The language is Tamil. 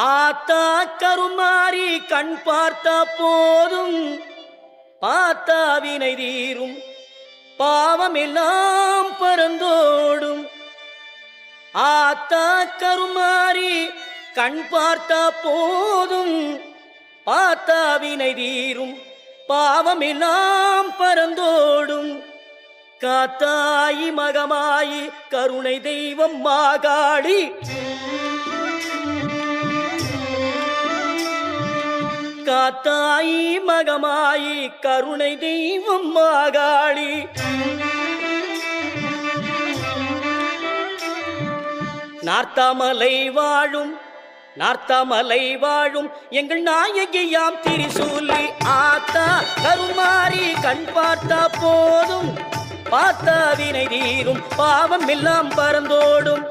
ஆத்தா கருமாறி கண் பார்த்த போதும் பார்த்தா வினை தீரும் பாவமெல்லாம் பறந்தோடும். ஆத்தா கருமாறி கண் பார்த்த போதும் பார்த்தா வினை தீரும் பாவமெல்லாம் பறந்தோடும். காத்தாயி மகமாயி கருணை தெய்வம் மாகாளி, காத்தாயி மகமாயி கருணை தெய்வம் மாகாளி. நார்த்தாமலை வாழும் நார்த்தாமலை வாழும் எங்கள் நாயகியாம் திரிசூலி. ஆத்தா கருமாறி கண் பார்த்தா போதும் பார்த்தா வினை தீரும் பாவம் எல்லாம் பறந்தோடும்.